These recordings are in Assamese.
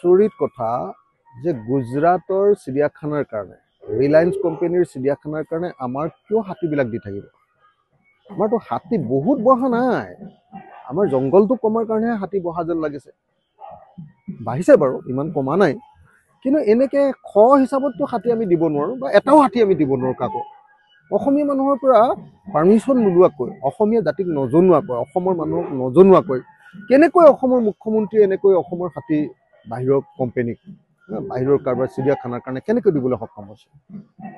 আচৰিত কথা যে গুজৰাটৰ চিৰিয়াখানাৰ কাৰণে ৰিলায়েন্স কোম্পানীৰ চিৰিয়াখানাৰ কাৰণে আমাৰ কিয় হাতীবিলাক দি থাকিব আমাৰতো হাতী বহুত বহা নাই আমাৰ জংঘলটো কমাৰ কাৰণেহে হাতী বহা যেন লাগিছে বাঢ়িছে বাৰু ইমান কমা নাই কিন্তু এনেকৈ শ হিচাপততো হাতী আমি দিব নোৱাৰোঁ বা এটাও হাতী আমি দিব নোৱাৰোঁ কাকো অসমীয়া মানুহৰ পৰা পাৰ্মিশ্যন নোলোৱাকৈ অসমীয়া জাতিক নজনোৱাকৈ অসমৰ মানুহক নজনোৱাকৈ কেনেকৈ অসমৰ মুখ্যমন্ত্ৰীয়ে এনেকৈ অসমৰ হাতী বাহিৰৰ কোম্পানীক বাহিৰৰ কাৰোবাৰ চিৰিয়াখানাৰ কাৰণে কেনেকৈ দিবলৈ সক্ষম হৈছে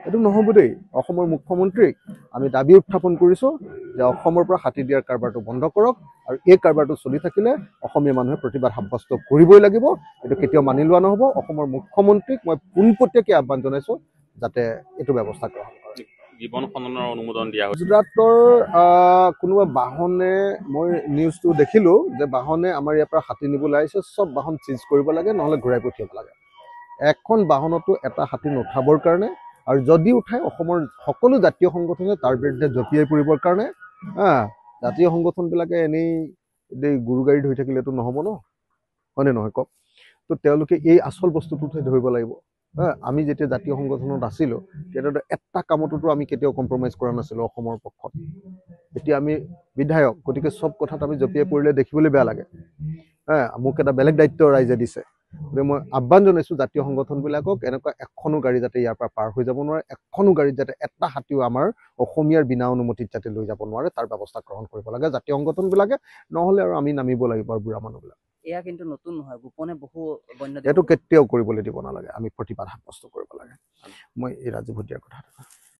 এইটো নহ'ব দেই অসমৰ মুখ্যমন্ত্ৰীক আমি দাবী উত্থাপন কৰিছোঁ যে অসমৰ পৰা হাতী দিয়াৰ কাৰবাৰটো বন্ধ কৰক আৰু এই কাৰবাৰটো চলি থাকিলে অসমীয়া মানুহে প্ৰতিবাদ সাব্যস্ত কৰিবই লাগিব এইটো কেতিয়াও মানি লোৱা নহ'ব অসমৰ মুখ্যমন্ত্ৰীক মই পোনপটীয়াকৈ আহ্বান জনাইছোঁ যাতে এইটো ব্যৱস্থা গ্ৰহণ কৰে জীৱন খননৰ অনুমোদন দিয়া হৈছে গুজৰাটৰ কোনোবা বাহনে মই নিউজটো দেখিলোঁ যে বাহনে আমাৰ ইয়াৰ পৰা হাতী নিবলৈ আহিছে চব বাহন চিজ কৰিব লাগে নহ'লে ঘূৰাই পঠিয়াব লাগে এখন বাহনতো এটা হাতী নুঠাবৰ কাৰণে আৰু যদি উঠাই অসমৰ সকলো জাতীয় সংগঠনে তাৰ বিৰুদ্ধে জঁপিয়াই পৰিবৰ কাৰণে জাতীয় সংগঠনবিলাকে এনেই গুৰু গাড়ীত হৈ থাকিলেতো নহ'ব ন হয়নে নহয় কওক তো তেওঁলোকে এই আচল বস্তুটোহে ধৰিব লাগিব আমি যেতিয়া জাতীয় সংগঠনত আছিলোঁ তেতিয়াতো এটা কামতো আমি কেতিয়াও কম্প্ৰমাইজ কৰা নাছিলোঁ অসমৰ পক্ষত এতিয়া আমি বিধায়ক গতিকে চব কথাত আমি জঁপিয়াই পৰিলে দেখিবলৈ বেয়া লাগে মোক এটা বেলেগ দায়িত্ব ৰাইজে দিছে গতিকে মই আহ্বান জনাইছোঁ জাতীয় সংগঠনবিলাকক এনেকুৱা এখনো গাড়ী যাতে ইয়াৰ পৰা পাৰ হৈ যাব নোৱাৰে এখনো গাড়ীত যাতে এটা হাতীও আমাৰ অসমীয়াৰ বিনা অনুমতিত যাতে লৈ যাব নোৱাৰে তাৰ ব্যৱস্থা গ্ৰহণ কৰিব লাগে জাতীয় সংগঠনবিলাকে নহ'লে আৰু আমি নামিব লাগিব আৰু বুঢ়া মানুহবিলাক এয়া কিন্তু নতুন নহয় গোপনে বহু বন্য এইটো কেতিয়াও কৰিবলৈ দিব নালাগে আমি প্ৰতিবাদ সাব্যস্ত কৰিব লাগে মই এই ৰাজীৱ ভূটিয়াৰ কথা